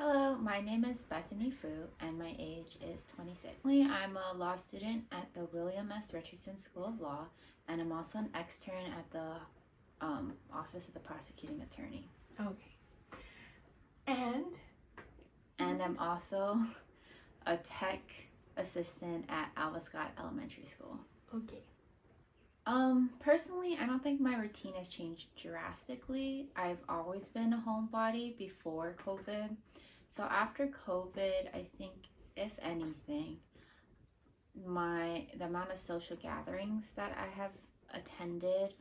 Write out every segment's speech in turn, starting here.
Hello, my name is Bethany Foo and my age is 26. I'm a law student at the William S. Richardson School of Law, and I'm also an extern at the Office of the Prosecuting Attorney. Okay. And I'm also a tech assistant at Alva Scott Elementary School. okay. Personally, I don't think my routine has changed drastically. I've always been a homebody before COVID. So after COVID, I think if anything, the amount of social gatherings that I have attended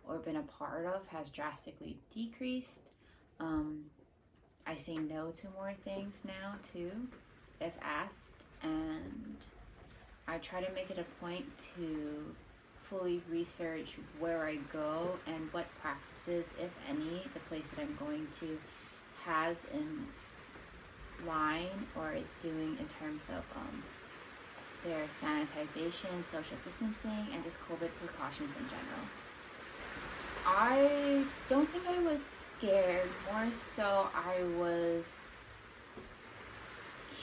or been a part of has drastically decreased. I say no to more things now too, if asked, and I try to make it a point to fully research where I go and what practices, if any, the place that I'm going to has in line or is doing in terms of their sanitization, social distancing, and just COVID precautions in general. I don't think I was scared, more so I was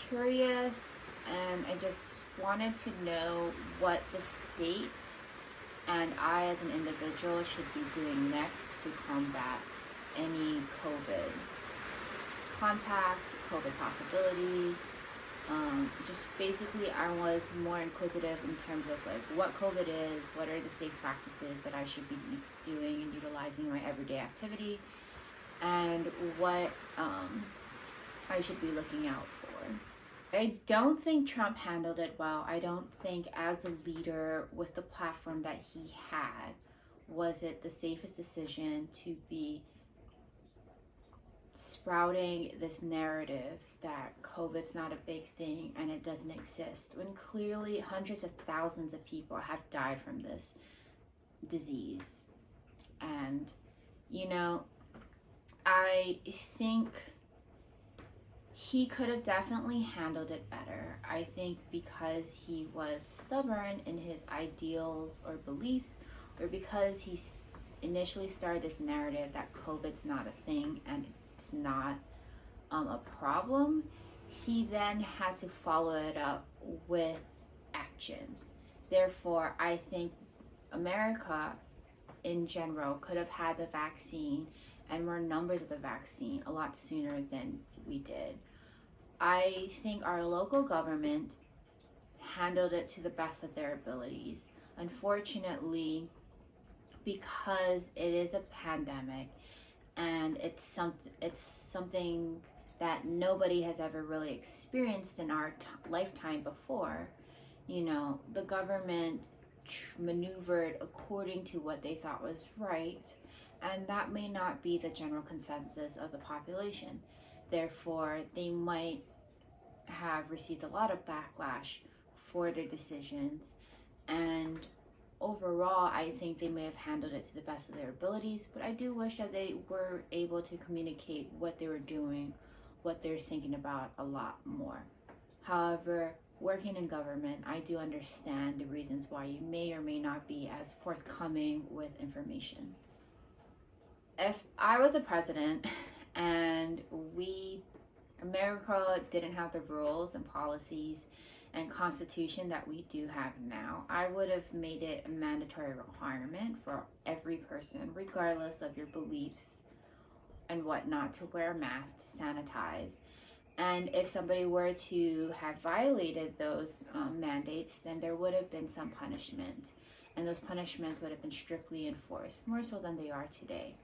curious and I just wanted to know what the state and I as an individual should be doing next to combat any COVID contact, COVID possibilities. Just basically I was more inquisitive in terms of like what COVID is, what are the safe practices that I should be doing and utilizing in my everyday activity, and what I should be looking out for. I don't think Trump handled it well. I don't think as a leader with the platform that he had, was it the safest decision to be sprouting this narrative that COVID's not a big thing and it doesn't exist, when clearly hundreds of thousands of people have died from this disease. And, I think he could have definitely handled it better. I think because he was stubborn in his ideals or beliefs, or because he initially started this narrative that COVID's not a thing and it's not a problem, he then had to follow it up with action. Therefore, I think America in general could have had the vaccine and more numbers of the vaccine a lot sooner than we did. I think our local government handled it to the best of their abilities. Unfortunately, because it is a pandemic and it's something that nobody has ever really experienced in our lifetime before, the government maneuvered according to what they thought was right, and that may not be the general consensus of the population. Therefore, they might have received a lot of backlash for their decisions, and overall, I think they may have handled it to the best of their abilities, but I do wish that they were able to communicate what they were doing, what they're thinking about a lot more. However, working in government, I do understand the reasons why you may or may not be as forthcoming with information. If I was the president and America didn't have the rules and policies and constitution that we do have now, I would have made it a mandatory requirement for every person, regardless of your beliefs and whatnot, to wear a mask, to sanitize. And if somebody were to have violated those mandates, then there would have been some punishment. And those punishments would have been strictly enforced, more so than they are today.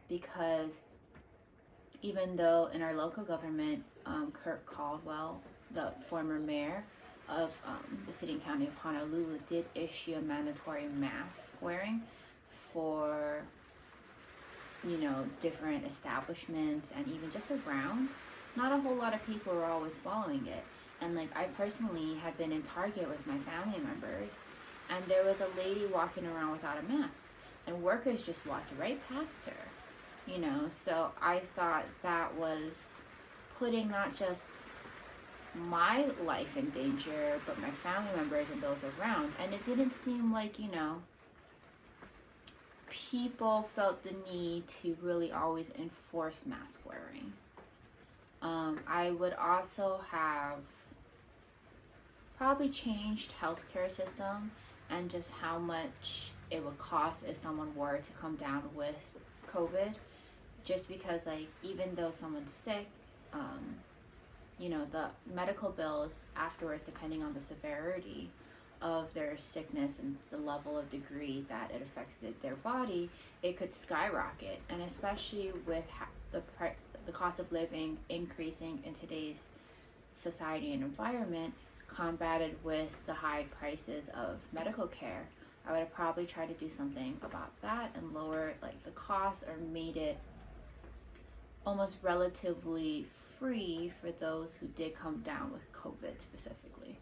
Because even though in our local government, Kirk Caldwell, the former mayor of the city and county of Honolulu, did issue a mandatory mask wearing for, different establishments and even just around, not a whole lot of people were always following it. And I personally have been in Target with my family members, and there was a lady walking around without a mask, and workers just walked right past her. So I thought that was putting not just my life in danger, but my family members and those around. And it didn't seem like, people felt the need to really always enforce mask wearing. I would also have probably changed healthcare system and just how much it would cost if someone were to come down with COVID. Just because, like, even though someone's sick, the medical bills afterwards, depending on the severity of their sickness and the level of degree that it affected their body, it could skyrocket. And especially with the cost of living increasing in today's society and environment, combated with the high prices of medical care, I would have probably tried to do something about that and lower like the cost, or made it almost relatively free for those who did come down with COVID specifically.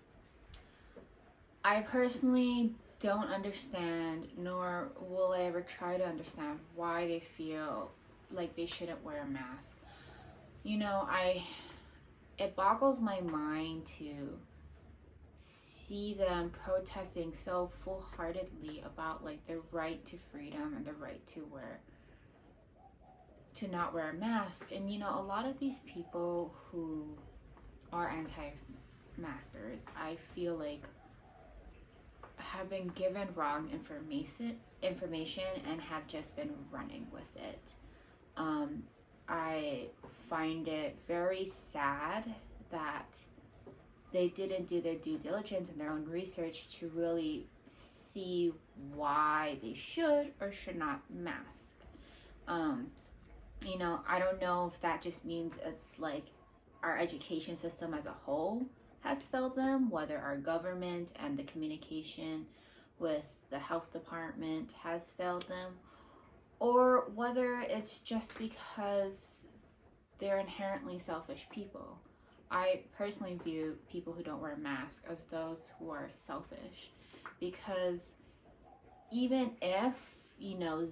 I personally don't understand, nor will I ever try to understand, why they feel like they shouldn't wear a mask. It boggles my mind to see them protesting so full-heartedly about like their right to freedom and the right to not wear a mask. And a lot of these people who are anti-maskers, I feel like, have been given wrong information and have just been running with it. I find it very sad that they didn't do their due diligence and their own research to really see why they should or should not mask. I don't know if that just means it's like our education system as a whole has failed them, whether our government and the communication with the health department has failed them, or whether it's just because they're inherently selfish people. I personally view people who don't wear masks as those who are selfish, because even if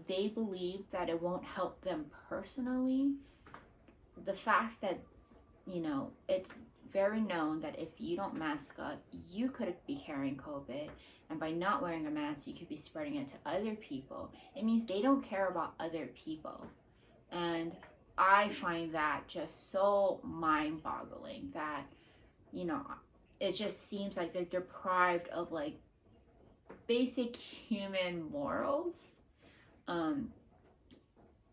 they believe that it won't help them personally, the fact that it's very known that if you don't mask up, you could be carrying COVID, and by not wearing a mask, you could be spreading it to other people. It means they don't care about other people. And I find that just so mind-boggling that, it just seems like they're deprived of like basic human morals.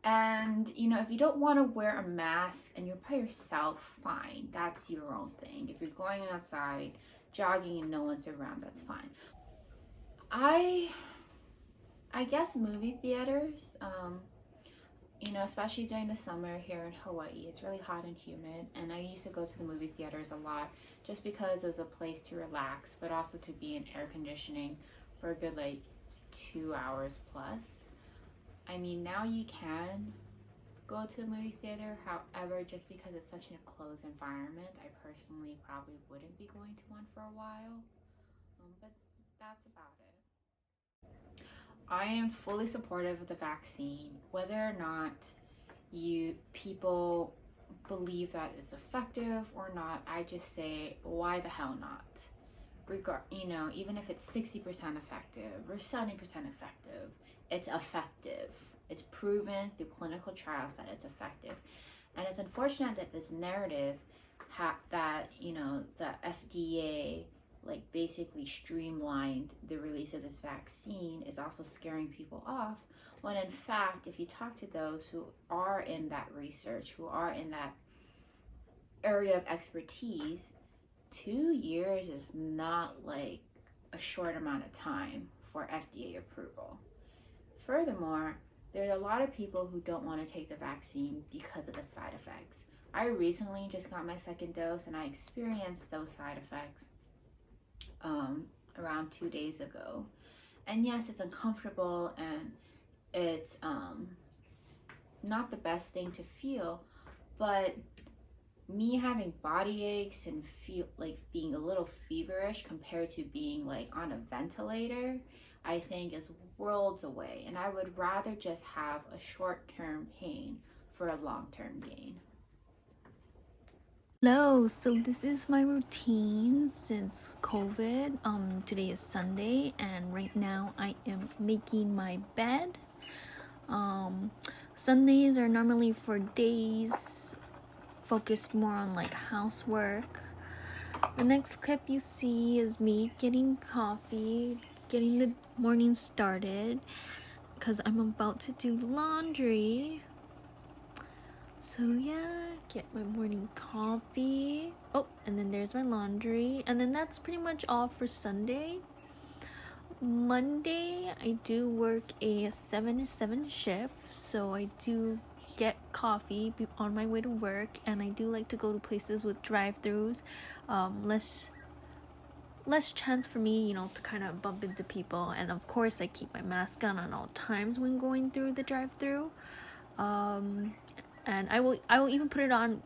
And if you don't want to wear a mask and you're by yourself, fine, that's your own thing. If you're going outside jogging and no one's around, that's fine. I guess movie theaters, especially during the summer here in Hawaii, it's really hot and humid, and I used to go to the movie theaters a lot just because it was a place to relax, but also to be in air conditioning for a good 2 hours plus. I mean, now you can go to a movie theater, however, just because it's such a closed environment, I personally probably wouldn't be going to one for a while, but that's about it. I am fully supportive of the vaccine, whether or not people believe that it's effective or not. I just say, why the hell not? Even if it's 60% effective or 70% effective, it's effective. It's proven through clinical trials that it's effective. And it's unfortunate that this narrative that the FDA basically streamlined the release of this vaccine is also scaring people off, when in fact, if you talk to those who are in that research, who are in that area of expertise, 2 years is not a short amount of time for FDA approval. Furthermore, there's a lot of people who don't want to take the vaccine because of the side effects. I recently just got my second dose and I experienced those side effects around 2 days ago. And yes, it's uncomfortable and it's not the best thing to feel, but me having body aches and being a little feverish compared to being on a ventilator, I think is worlds away. And I would rather just have a short-term pain for a long-term gain. Hello, so this is my routine since COVID. Today is Sunday and right now I am making my bed. Sundays are normally for days focused more on like housework. The next clip you see is me getting coffee, getting the morning started because I'm about to do laundry. So yeah, get my morning coffee. Oh, and then there's my laundry. And then that's pretty much all for Sunday. Monday, I do work a 7 to 7 shift, so I do get coffee on my way to work, and I do like to go to places with drive-thrus. Less chance for me, to kind of bump into people, and of course I keep my mask on at all times when going through the drive-thru. And I will even put it on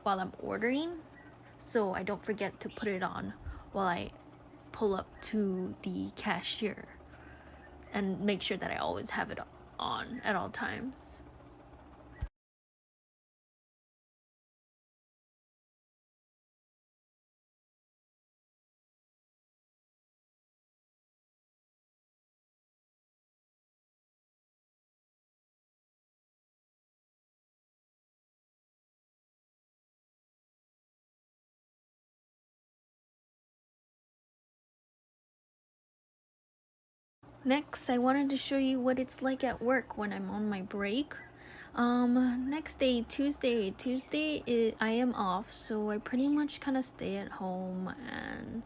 while I'm ordering, so I don't forget to put it on while I pull up to the cashier, and make sure that I always have it on at all times. Next, I wanted to show you what it's like at work when I'm on my break. Next day, Tuesday, I am off, so I pretty much kind of stay at home and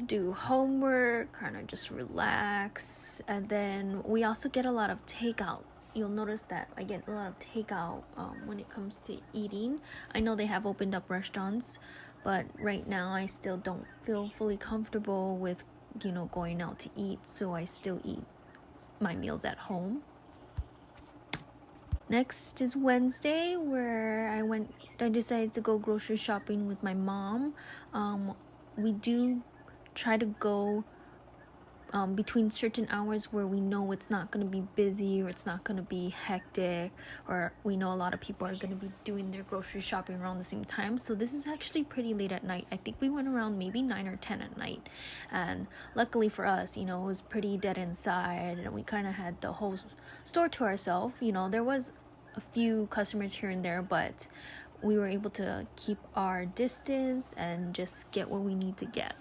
do homework, kind of just relax. And then we also get a lot of takeout. You'll notice that I get a lot of takeout when it comes to eating. I know they have opened up restaurants, but right now I still don't feel fully comfortable with going out to eat, so I still eat my meals at home. Next is Wednesday, where I decided to go grocery shopping with my mom. We do try to go between certain hours where we know it's not going to be busy, or it's not going to be hectic, or we know a lot of people are going to be doing their grocery shopping around the same time. So this is actually pretty late at night. I think we went around maybe 9 or 10 at night, and luckily for us, it was pretty dead inside, and we kind of had the whole store to ourselves. There was a few customers here and there, but we were able to keep our distance and just get what we need to get.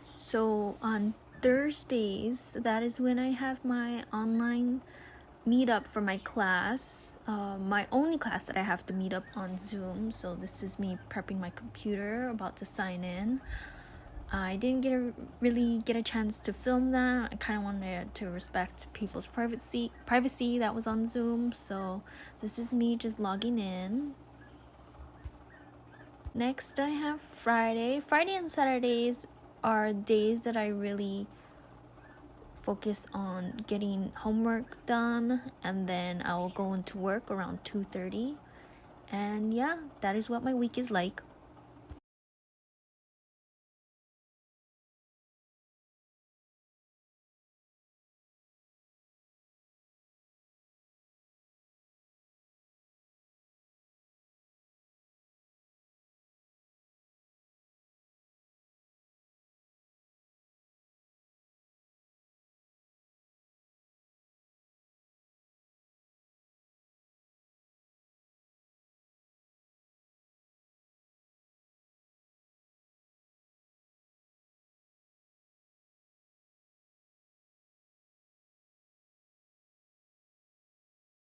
So on Thursdays, that is when I have my online meetup for my class, my only class that I have to meet up on Zoom. So this is me prepping my computer, about to sign in. I didn't really get a chance to film that. I kind of wanted to respect people's privacy that was on Zoom. So this is me just logging in. Next, I have Friday and Saturdays are days that I really focus on getting homework done, and then I will go into work around 2:30. And yeah, that is what my week is like.